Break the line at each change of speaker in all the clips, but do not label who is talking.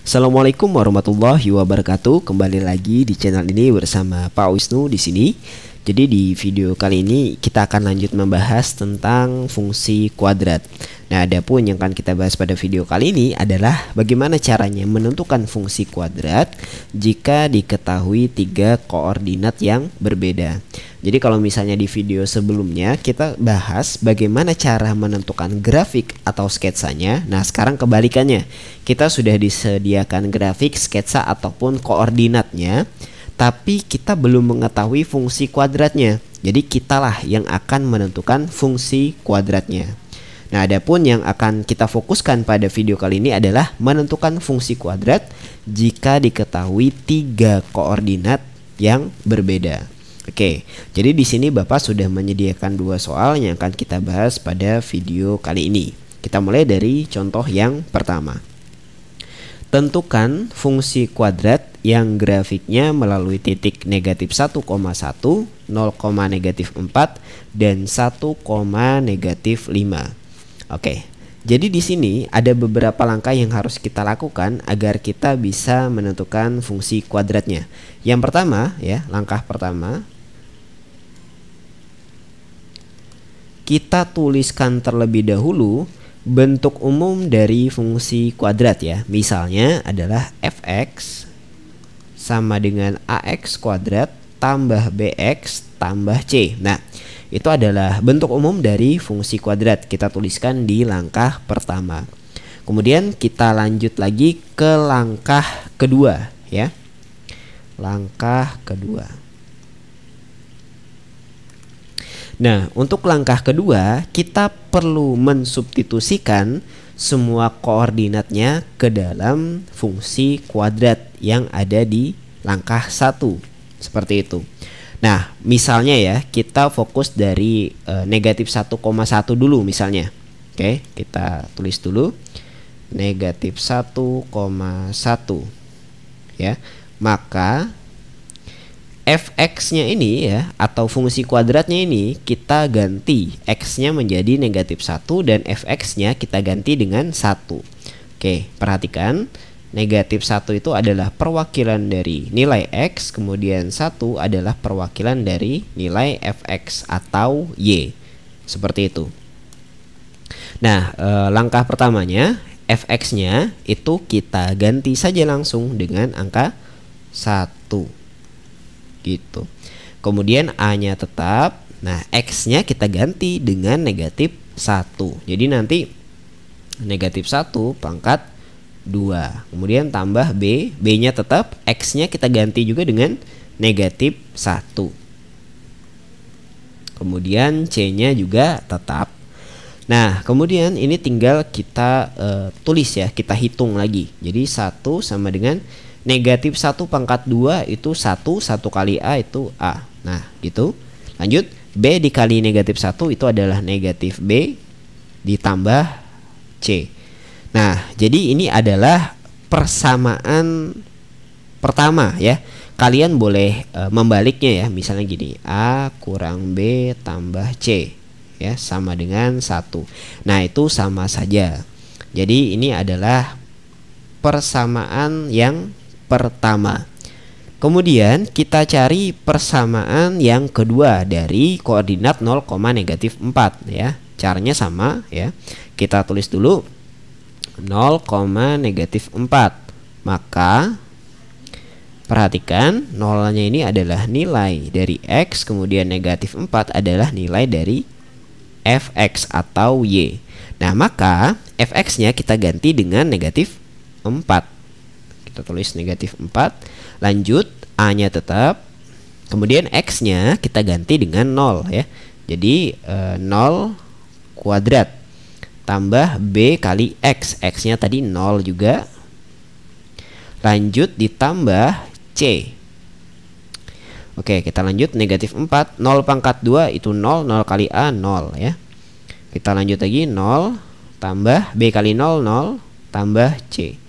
Assalamualaikum warahmatullahi wabarakatuh. Kembali lagi di channel ini bersama Pak Wisnu di sini. Jadi di video kali ini kita akan lanjut membahas tentang fungsi kuadrat. Nah, adapun yang akan kita bahas pada video kali ini adalah bagaimana caranya menentukan fungsi kuadrat jika diketahui tiga koordinat yang berbeda. Jadi kalau misalnya di video sebelumnya kita bahas bagaimana cara menentukan grafik atau sketsanya. Nah, sekarang kebalikannya. Kita sudah disediakan grafik, sketsa ataupun koordinatnya, tapi kita belum mengetahui fungsi kuadratnya. Jadi kitalah yang akan menentukan fungsi kuadratnya. Nah, adapun yang akan kita fokuskan pada video kali ini adalah menentukan fungsi kuadrat jika diketahui tiga koordinat yang berbeda. Oke, jadi di sini Bapak sudah menyediakan dua soal yang akan kita bahas pada video kali ini. Kita mulai dari contoh yang pertama. Tentukan fungsi kuadrat yang grafiknya melalui titik negatif 1,1, 0, negatif 4, dan 1, negatif 5. Oke, jadi di sini ada beberapa langkah yang harus kita lakukan agar kita bisa menentukan fungsi kuadratnya. Yang pertama, ya, langkah pertama, kita tuliskan terlebih dahulu bentuk umum dari fungsi kuadrat ya. Misalnya adalah fx sama dengan ax kuadrat tambah bx tambah c. Nah, itu adalah bentuk umum dari fungsi kuadrat. Kita tuliskan di langkah pertama. Kemudian kita lanjut lagi ke langkah kedua ya. Langkah kedua. Nah, untuk langkah kedua, kita perlu mensubstitusikan semua koordinatnya ke dalam fungsi kuadrat yang ada di langkah 1. Seperti itu. Nah, misalnya ya, kita fokus dari negatif 1,1 dulu misalnya. Oke, kita tulis dulu. Negatif 1,1. Ya, maka fx-nya ini ya, atau fungsi kuadratnya ini kita ganti x-nya menjadi negatif 1 dan fx-nya kita ganti dengan 1. Oke, perhatikan negatif 1 itu adalah perwakilan dari nilai x, kemudian 1 adalah perwakilan dari nilai fx atau y. Seperti itu. Nah, langkah pertamanya fx-nya itu kita ganti saja langsung dengan angka 1. Gitu. Kemudian A-nya tetap. Nah, X-nya kita ganti dengan negatif 1. Jadi nanti negatif 1 pangkat 2. Kemudian tambah B. B-nya tetap. X-nya kita ganti juga dengan negatif 1. Kemudian C-nya juga tetap. Nah, kemudian ini tinggal kita tulis ya. Kita hitung lagi. Jadi 1 sama dengan negatif 1 pangkat 2 itu 1 kali A itu A. Nah, gitu. Lanjut, B dikali negatif 1 itu adalah negatif B ditambah C. Nah, jadi ini adalah persamaan pertama ya. Kalian boleh membaliknya ya. Misalnya gini, A kurang B tambah C ya, sama dengan 1. Nah, itu sama saja. Jadi ini adalah persamaan yang pertama. Kemudian kita cari persamaan yang kedua dari koordinat 0, negatif 4 ya. Caranya sama ya. Kita tulis dulu 0, negatif 4. Maka perhatikan nolnya ini adalah nilai dari X, kemudian negatif 4 adalah nilai dari fx atau y. Nah, maka fx-nya kita ganti dengan negatif 4. Kita tulis negatif 4. Lanjut, A-nya tetap. Kemudian X-nya kita ganti dengan 0 ya. Jadi 0 kuadrat tambah B kali X. X-nya tadi 0 juga. Lanjut ditambah C. Oke, kita lanjut negatif 4. 0 pangkat 2 itu 0. 0 kali A 0 ya. Kita lanjut lagi 0 tambah B kali 0, 0 tambah C.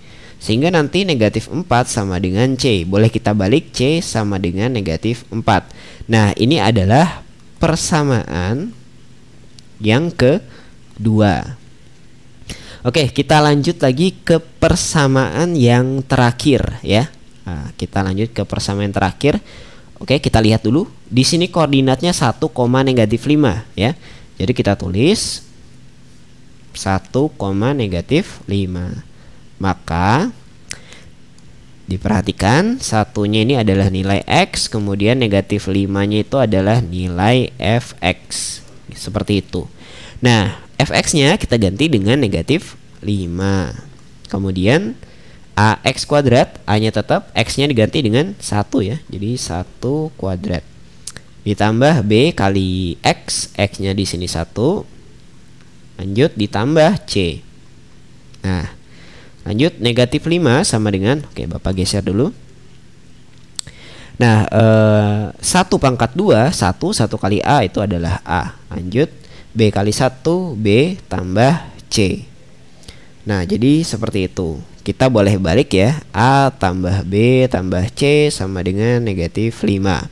Sehingga nanti negatif 4 sama dengan C. Boleh kita balik, C sama dengan negatif 4. Nah, ini adalah persamaan yang kedua. Oke, kita lanjut lagi ke persamaan yang terakhir ya. Nah, kita lanjut ke persamaan terakhir. Oke, kita lihat dulu. Di sini koordinatnya 1, negatif 5 ya. Jadi kita tulis 1, negatif 5. Maka diperhatikan satunya ini adalah nilai X, kemudian negatif 5-nya itu adalah nilai Fx. Seperti itu. Nah, Fx-nya kita ganti dengan negatif 5. Kemudian AX kuadrat, A-nya tetap, X-nya diganti dengan 1 ya. Jadi 1 kuadrat. Ditambah B kali X, X-nya di sini 1. Lanjut ditambah C. Nah, lanjut negatif 5 sama dengan, oke Bapak geser dulu. Nah, 1 pangkat 2, 1 kali A itu adalah A. Lanjut B kali 1, B tambah C. Nah, jadi seperti itu. Kita boleh balik ya. A tambah B tambah C sama dengan negatif 5.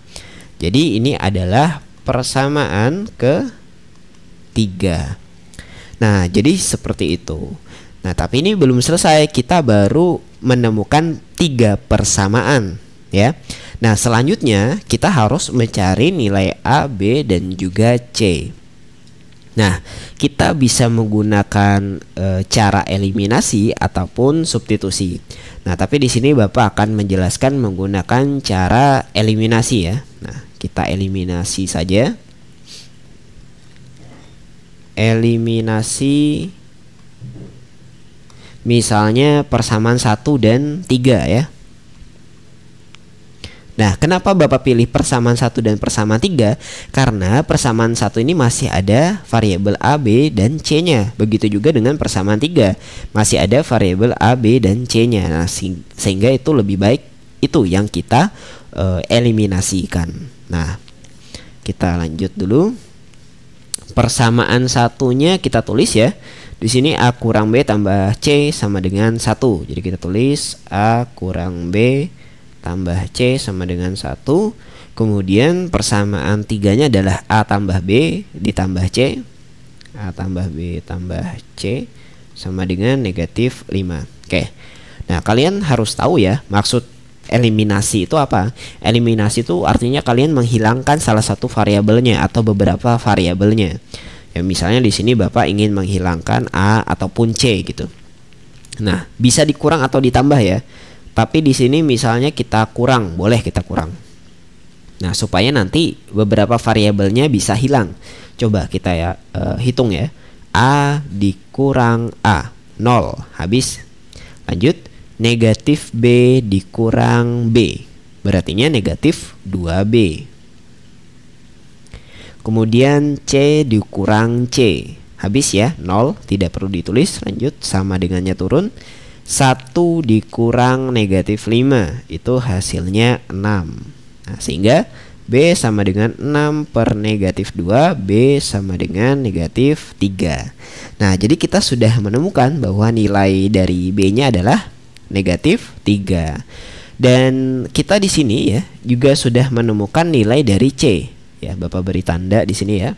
Jadi ini adalah persamaan ketiga. Nah, jadi seperti itu. Nah, tapi ini belum selesai. Kita baru menemukan 3 persamaan ya. Nah, selanjutnya kita harus mencari nilai A, B, dan juga C. Nah, kita bisa menggunakan cara eliminasi ataupun substitusi. Nah, tapi di sini Bapak akan menjelaskan menggunakan cara eliminasi ya. Nah, kita eliminasi saja. Eliminasi misalnya persamaan 1 dan 3 ya. Nah, kenapa Bapak pilih persamaan 1 dan persamaan 3? Karena persamaan 1 ini masih ada variabel A, B, dan C-nya. Begitu juga dengan persamaan 3. Masih ada variabel A, B, dan C-nya. Nah, sehingga itu lebih baik itu yang kita eliminasikan. Nah, kita lanjut dulu. Persamaan satunya kita tulis ya. Di sini A kurang B tambah C sama dengan 1. Jadi kita tulis A kurang B tambah C sama dengan 1. Kemudian persamaan 3-nya adalah A tambah B ditambah C. A tambah B tambah C sama dengan negatif 5. Oke. Nah, kalian harus tahu ya maksud eliminasi itu apa. Eliminasi itu artinya kalian menghilangkan salah satu variabelnya atau beberapa variabelnya. Ya, misalnya di sini Bapak ingin menghilangkan A ataupun C gitu. Nah, bisa dikurang atau ditambah ya. Tapi di sini misalnya kita kurang, boleh kita kurang. Nah, supaya nanti beberapa variabelnya bisa hilang. Coba kita ya hitung ya. A dikurang A, 0, habis. Lanjut, negatif B dikurang B. Berartinya negatif 2B. Kemudian C dikurang C. Habis ya, 0, tidak perlu ditulis. Lanjut, sama dengannya turun. 1 dikurang negatif 5 itu hasilnya 6. Nah, sehingga B sama dengan 6 per negatif 2, B sama dengan negatif 3. Nah, jadi kita sudah menemukan bahwa nilai dari B-nya adalah negatif 3. Dan kita di sini ya juga sudah menemukan nilai dari C. Ya, Bapak beri tanda di sini ya.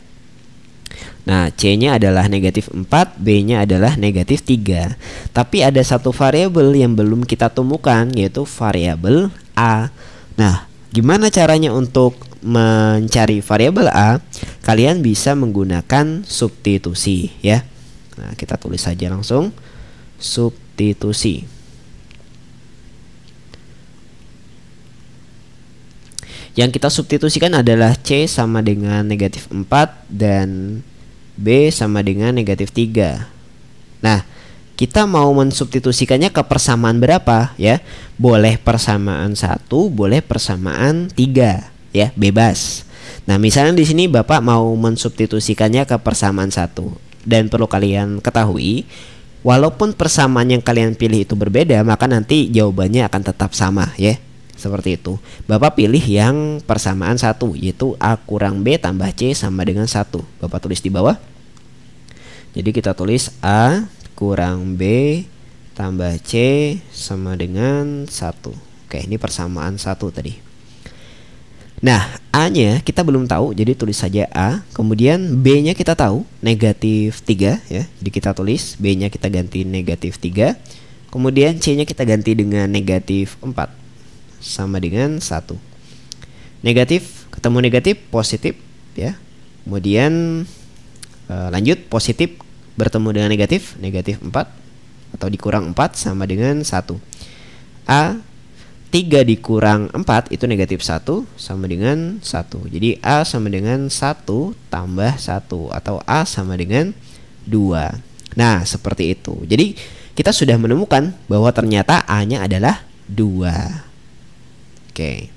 Nah, C-nya adalah negatif 4, B-nya adalah negatif 3. Tapi ada satu variabel yang belum kita temukan, yaitu variabel A. Nah, gimana caranya untuk mencari variabel A? Kalian bisa menggunakan substitusi ya. Nah, kita tulis saja langsung substitusi. Yang kita substitusikan adalah C sama dengan negatif 4 dan B sama dengan negatif 3. Nah, kita mau mensubstitusikannya ke persamaan berapa ya? Boleh persamaan 1, boleh persamaan 3 ya, bebas. Nah, misalnya di sini Bapak mau mensubstitusikannya ke persamaan 1. Dan perlu kalian ketahui, walaupun persamaan yang kalian pilih itu berbeda, maka nanti jawabannya akan tetap sama ya. Seperti itu. Bapak pilih yang persamaan 1, yaitu A kurang B tambah C sama dengan 1. Bapak tulis di bawah. Jadi kita tulis A kurang B tambah C sama dengan 1. Oke, ini persamaan 1 tadi. Nah, A-nya kita belum tahu, jadi tulis saja A. Kemudian B-nya kita tahu, negatif 3 ya. Jadi kita tulis B-nya kita ganti negatif 3. Kemudian C-nya kita ganti dengan negatif 4. Sama dengan 1. Negatif ketemu negatif, positif ya. Kemudian lanjut, positif bertemu dengan negatif, negatif 4 atau dikurang 4 sama dengan 1. A 3 dikurang 4 itu negatif 1 sama dengan 1. Jadi A sama dengan 1 tambah 1 atau A sama dengan 2. Nah, seperti itu. Jadi kita sudah menemukan bahwa ternyata A-nya adalah 2. Oke.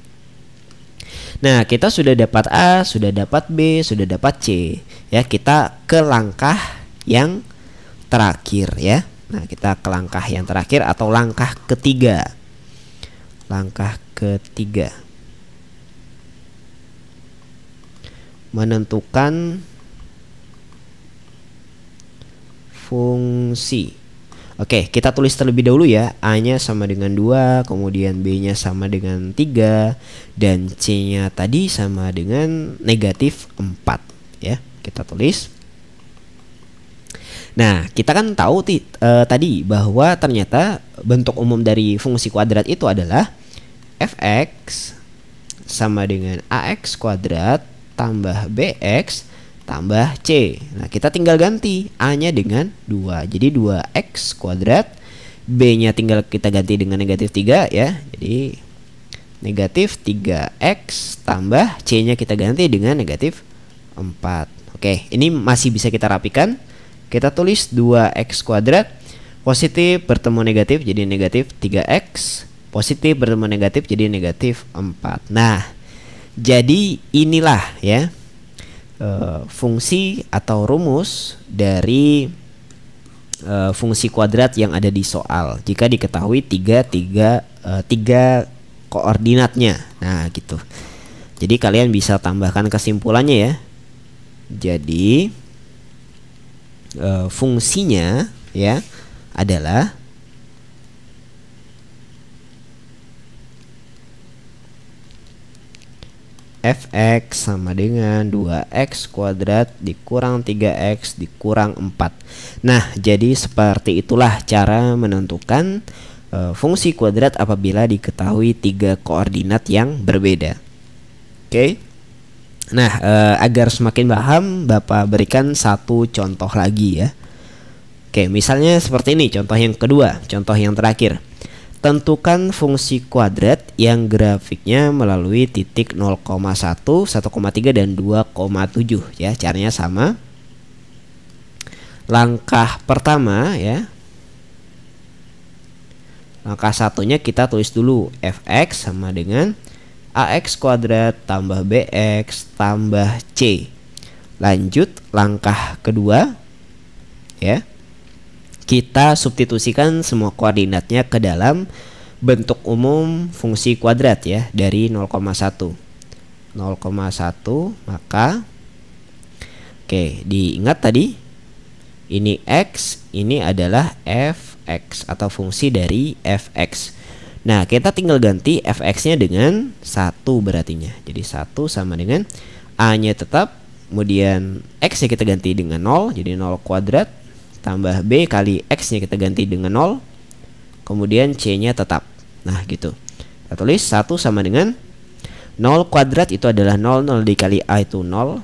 Nah, kita sudah dapat A, sudah dapat B, sudah dapat C. Ya, kita ke langkah yang terakhir ya. Nah, kita ke langkah yang terakhir atau langkah ketiga. Langkah ketiga, menentukan fungsi. Oke, kita tulis terlebih dahulu ya. A-nya sama dengan 2, kemudian B-nya sama dengan 3, dan C-nya tadi sama dengan negatif 4 ya. Kita tulis. Nah, kita kan tahu tadi bahwa ternyata bentuk umum dari fungsi kuadrat itu adalah f(x) sama dengan ax kuadrat tambah bx tambah c. Nah, kita tinggal ganti a-nya dengan 2. Jadi 2x kuadrat, b-nya tinggal kita ganti dengan negatif 3 ya. Jadi negatif 3x tambah c-nya kita ganti dengan negatif 4. Oke, ini masih bisa kita rapikan. Kita tulis 2x kuadrat, positif bertemu negatif jadi negatif 3x, positif bertemu negatif jadi negatif 4. Nah, jadi inilah ya fungsi atau rumus dari fungsi kuadrat yang ada di soal jika diketahui tiga koordinatnya. Nah, gitu. Jadi kalian bisa tambahkan kesimpulannya ya. Jadi fungsinya ya adalah f(x) sama dengan 2x kuadrat dikurang 3x dikurang 4. Nah, jadi seperti itulah cara menentukan fungsi kuadrat apabila diketahui 3 koordinat yang berbeda. Oke. Nah, agar semakin paham, Bapak berikan satu contoh lagi ya. Oke, misalnya seperti ini contoh yang kedua, contoh yang terakhir. Tentukan fungsi kuadrat yang grafiknya melalui titik 0,1, 1,3 dan 2,7 ya. Caranya sama. Langkah pertama ya. Langkah satunya kita tulis dulu f(x) sama dengan ax kuadrat tambah bx tambah c. Lanjut langkah kedua ya. Kita substitusikan semua koordinatnya ke dalam bentuk umum fungsi kuadrat ya dari 0,1. 0,1 maka oke, diingat tadi ini x, ini adalah f(x) atau fungsi dari f(x). Nah, kita tinggal ganti f(x)-nya dengan 1 berartinya. Jadi 1 sama dengan a-nya tetap, kemudian x-nya kita ganti dengan 0, jadi 0 kuadrat tambah b kali x-nya kita ganti dengan 0, kemudian c-nya tetap. Nah, gitu. Kita tulis 1 sama dengan 0 kuadrat itu adalah 0, 0 dikali a itu 0.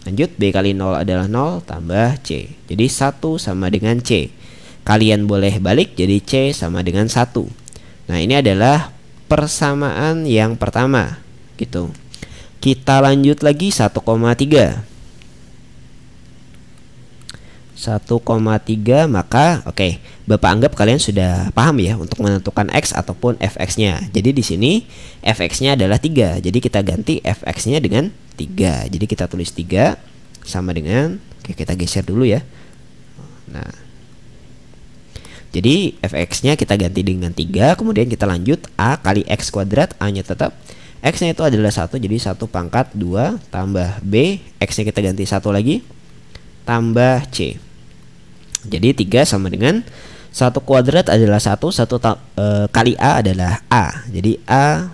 Lanjut, b kali 0 adalah 0 tambah c. Jadi 1 sama dengan c. Kalian boleh balik jadi c sama dengan 1. Nah, ini adalah persamaan yang pertama gitu. Kita lanjut lagi 1,3. 1,3 maka oke, Bapak anggap kalian sudah paham ya untuk menentukan x ataupun fx-nya. Jadi di sini fx-nya adalah 3. Jadi kita ganti fx-nya dengan 3. Jadi kita tulis 3 sama dengan, oke, kita geser dulu ya. Nah, jadi fx-nya kita ganti dengan 3, kemudian kita lanjut a kali x kuadrat, a-nya tetap, x-nya itu adalah 1, jadi 1 pangkat 2 tambah b, x-nya kita ganti 1 lagi, tambah c. Jadi 3 sama dengan 1 kuadrat adalah 1, 1 kali a adalah a. Jadi a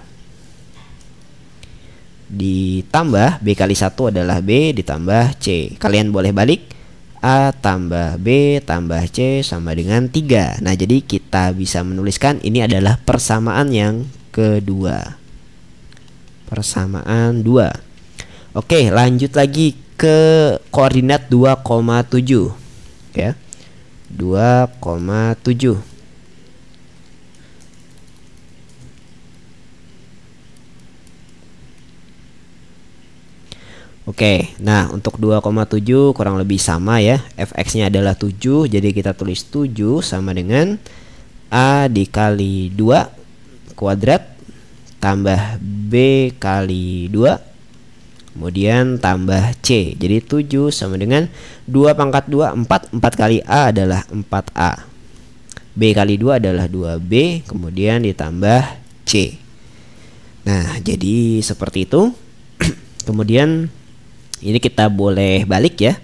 ditambah B kali 1 adalah B ditambah C. Kalian boleh balik, A tambah B tambah C sama dengan 3. Nah, jadi kita bisa menuliskan ini adalah persamaan yang kedua. Persamaan 2. Oke, lanjut lagi ke koordinat 2,7 ya. 2,7. Oke, nah untuk 2,7 kurang lebih sama ya. Fx-nya adalah 7, jadi kita tulis 7 sama dengan A dikali 2 kuadrat tambah B kali 2 kemudian tambah C. Jadi 7 sama dengan 2 pangkat 2 4. 4 kali A adalah 4A. B kali 2 adalah 2B kemudian ditambah C. Nah, jadi seperti itu. Kemudian ini kita boleh balik ya.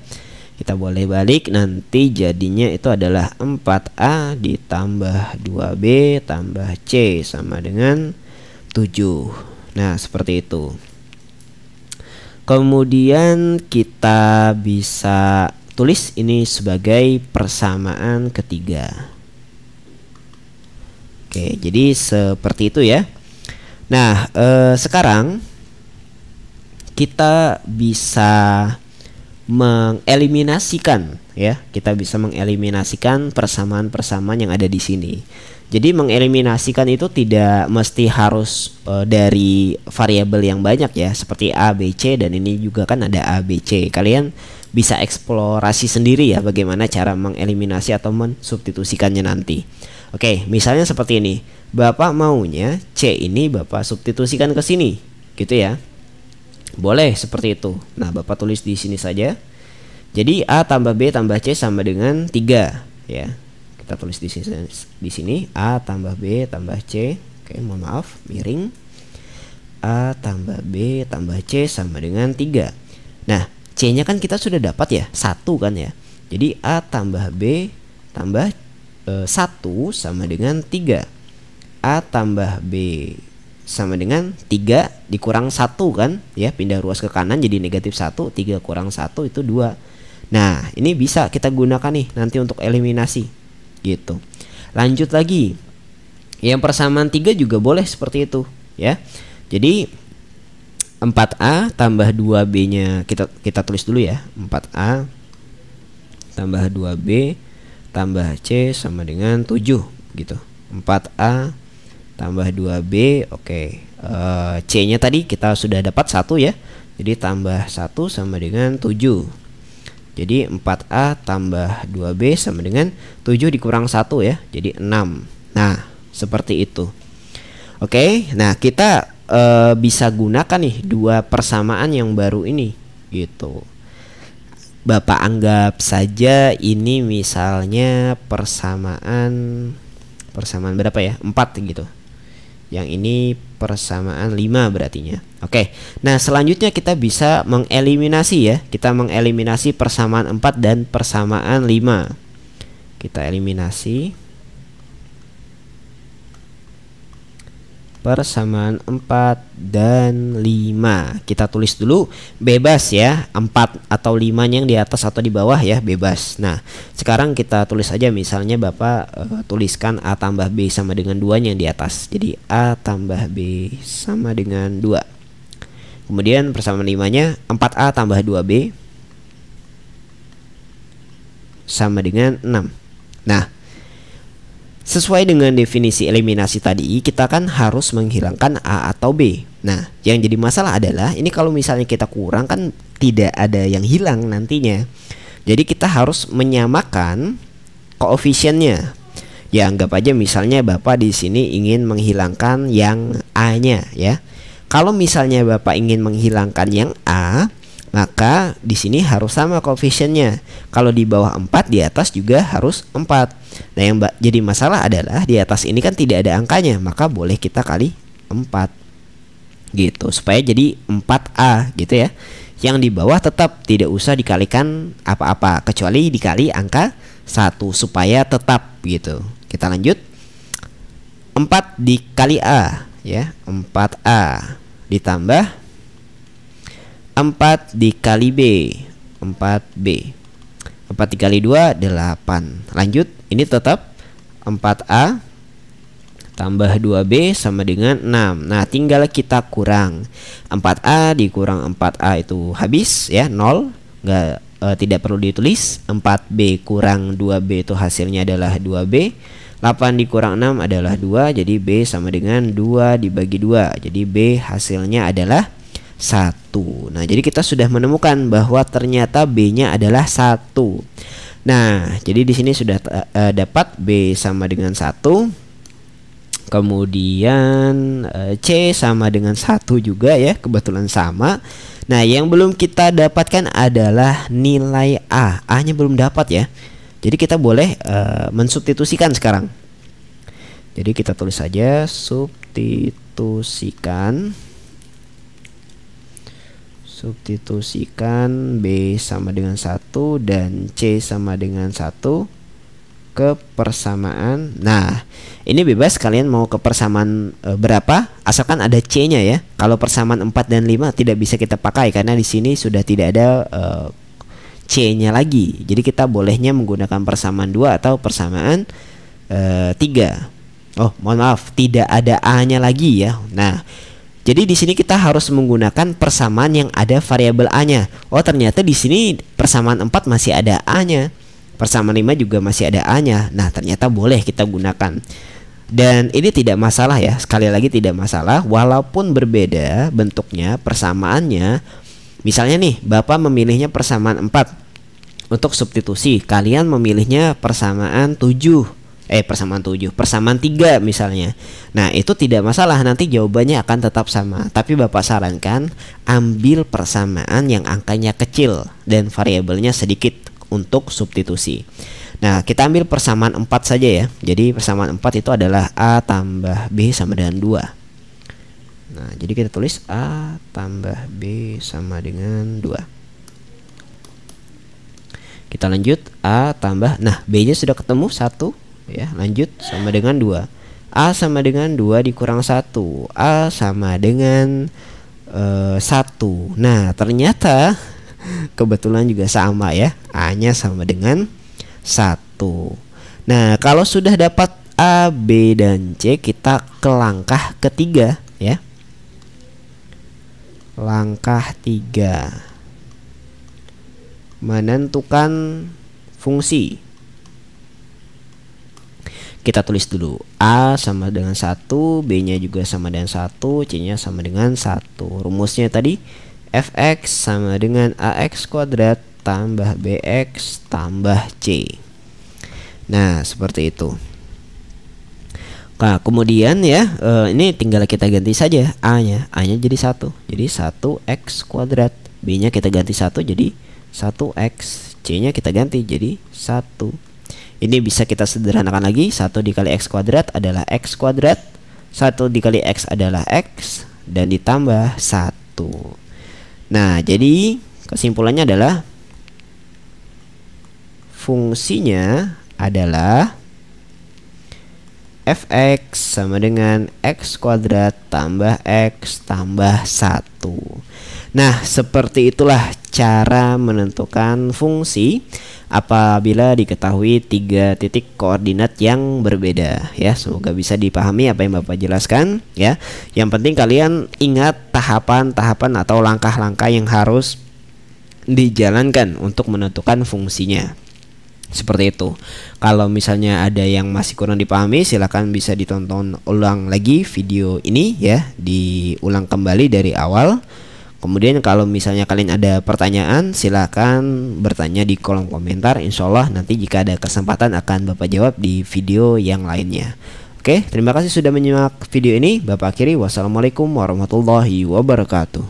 Kita boleh balik, nanti jadinya itu adalah 4A ditambah 2B tambah C sama dengan 7. Nah, seperti itu. Kemudian kita bisa tulis ini sebagai persamaan ketiga. Oke, jadi seperti itu ya. Nah, sekarang kita bisa mengeliminasikan ya. Kita bisa mengeliminasikan persamaan-persamaan yang ada di sini. Jadi mengeliminasikan itu tidak mesti harus dari variabel yang banyak ya, seperti A, B, C, dan ini juga kan ada A, B, C. Kalian bisa eksplorasi sendiri ya bagaimana cara mengeliminasi atau mensubstitusikannya nanti. Oke, misalnya seperti ini. Bapak maunya C ini Bapak substitusikan ke sini, gitu ya. Boleh seperti itu. Nah, Bapak tulis di sini saja. Jadi A tambah B tambah C sama dengan 3 ya. Kita tulis di sini A tambah B tambah C. Oke, mohon maaf, miring. A tambah B tambah C sama dengan 3. Nah, C-nya kan kita sudah dapat ya, 1 kan ya. Jadi A tambah B tambah 1 sama dengan 3. A tambah B sama dengan 3 dikurang 1 kan ya, pindah ruas ke kanan jadi negatif 1. 3 kurang 1 itu 2. Nah, ini bisa kita gunakan nih nanti untuk eliminasi gitu. Lanjut lagi, yang persamaan 3 juga boleh seperti itu ya. Jadi 4A tambah 2B nya kita tulis dulu ya. 4A tambah 2B tambah C sama dengan 7 gitu. 4A tambah 2B. Oke, C nya tadi kita sudah dapat 1 ya. Jadi tambah 1 sama dengan 7. Jadi 4A tambah 2B sama dengan 7 dikurang 1 ya. Jadi 6. Nah, seperti itu. Oke, nah kita bisa gunakan nih dua persamaan yang baru ini gitu. Bapak anggap saja ini misalnya persamaan berapa ya? 4 gitu. Yang ini persamaan 5 berartinya. Oke. Nah, selanjutnya kita bisa mengeliminasi ya. Kita mengeliminasi persamaan 4 dan persamaan 5. Kita eliminasi persamaan 4 dan 5. Kita tulis dulu bebas ya, 4 atau 5 yang di atas atau di bawah ya, bebas. Nah, sekarang kita tulis aja misalnya Bapak tuliskan A tambah B sama dengan 2 yang di atas. Jadi A tambah B sama dengan 2. Kemudian persamaan 5-nya 4A tambah 2B sama dengan 6. Nah, sesuai dengan definisi eliminasi tadi, kita kan harus menghilangkan A atau B. Nah, yang jadi masalah adalah ini kalau misalnya kita kurang kan tidak ada yang hilang nantinya. Jadi kita harus menyamakan koefisiennya. Ya, anggap aja misalnya Bapak di sini ingin menghilangkan yang A-nya ya. Kalau misalnya Bapak ingin menghilangkan yang A, maka di sini harus sama koefisiennya. Kalau di bawah 4, di atas juga harus 4. Nah, yang jadi masalah adalah di atas ini kan tidak ada angkanya, maka boleh kita kali 4 gitu, supaya jadi 4A gitu ya. Yang di bawah tetap tidak usah dikalikan apa-apa kecuali dikali angka 1 supaya tetap gitu. Kita lanjut. 4 dikali A ya, 4A ditambah 4 dikali B, 4B. 4 dikali 2 8. Lanjut, ini tetap 4A tambah 2B sama dengan 6. Nah, tinggal kita kurang. 4A dikurang 4A itu habis ya, 0. Tidak perlu ditulis. 4B kurang 2B itu hasilnya adalah 2B. 8 dikurang 6 adalah 2. Jadi B sama dengan 2 dibagi 2. Jadi B hasilnya adalah 1. Nah, jadi kita sudah menemukan bahwa ternyata B-nya adalah 1. Nah, jadi di sini sudah dapat B sama dengan 1. Kemudian C sama dengan 1 juga ya, kebetulan sama. Nah, yang belum kita dapatkan adalah nilai A. A-nya belum dapat ya. Jadi kita boleh mensubstitusikan sekarang. Jadi kita tulis saja substitusikan B sama dengan 1 dan C sama dengan 1 ke persamaan. Nah, ini bebas kalian mau ke persamaan berapa, asalkan ada C-nya ya. Kalau persamaan 4 dan 5 tidak bisa kita pakai karena di sini sudah tidak ada C-nya lagi. Jadi kita bolehnya menggunakan persamaan 2 atau persamaan 3. Oh, mohon maaf, tidak ada A-nya lagi ya. Nah, jadi di sini kita harus menggunakan persamaan yang ada variabel A-nya. Oh, ternyata di sini persamaan 4 masih ada A-nya. Persamaan 5 juga masih ada A-nya. Nah, ternyata boleh kita gunakan. Dan ini tidak masalah ya. Sekali lagi tidak masalah. Walaupun berbeda bentuknya, persamaannya. Misalnya nih, Bapak memilihnya persamaan 4 untuk substitusi. Kalian memilihnya persamaan 3 misalnya. Nah, itu tidak masalah. Nanti jawabannya akan tetap sama. Tapi Bapak sarankan ambil persamaan yang angkanya kecil dan variabelnya sedikit untuk substitusi. Nah, kita ambil persamaan 4 saja ya. Jadi persamaan 4 itu adalah A tambah B sama dengan 2. Nah, jadi kita tulis A tambah B sama dengan 2. Kita lanjut, A tambah, nah B-nya sudah ketemu 1 ya. Lanjut, sama dengan 2. A sama dengan 2 dikurang 1. A sama dengan 1. Nah, ternyata kebetulan juga sama ya. A-nya sama dengan 1. Nah, kalau sudah dapat A, B, dan C, kita ke langkah ketiga ya. Langkah 3, menentukan fungsi. Kita tulis dulu A sama dengan 1, B-nya juga sama dengan 1, C-nya sama dengan 1. Rumusnya tadi fx sama dengan ax kuadrat tambah bx tambah c. Nah, seperti itu. Nah, kemudian ya ini tinggal kita ganti saja A-nya. A-nya jadi 1. Jadi 1x kuadrat. B-nya kita ganti 1 jadi 1x. C-nya kita ganti jadi 1. Ini bisa kita sederhanakan lagi. 1 dikali x kuadrat adalah x kuadrat. 1 dikali x adalah x. Dan ditambah 1. Nah, jadi kesimpulannya adalah fungsinya adalah fx sama dengan x kuadrat tambah x tambah 1. Nah, seperti itulah cara menentukan fungsi apabila diketahui 3 titik koordinat yang berbeda ya. Semoga bisa dipahami apa yang Bapak jelaskan ya. Yang penting kalian ingat tahapan-tahapan atau langkah-langkah yang harus dijalankan untuk menentukan fungsinya. Seperti itu. Kalau misalnya ada yang masih kurang dipahami, silakan bisa ditonton ulang lagi video ini ya, diulang kembali dari awal. Kemudian kalau misalnya kalian ada pertanyaan, silakan bertanya di kolom komentar. Insya Allah nanti jika ada kesempatan akan Bapak jawab di video yang lainnya. Oke, terima kasih sudah menyimak video ini. Bapak akhiri, wassalamualaikum warahmatullahi wabarakatuh.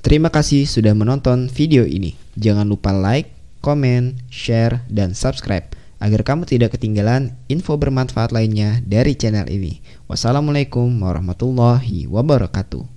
Terima kasih sudah menonton video ini. Jangan lupa like, komen, share, dan subscribe agar kamu tidak ketinggalan info bermanfaat lainnya dari channel ini. Wassalamualaikum warahmatullahi wabarakatuh.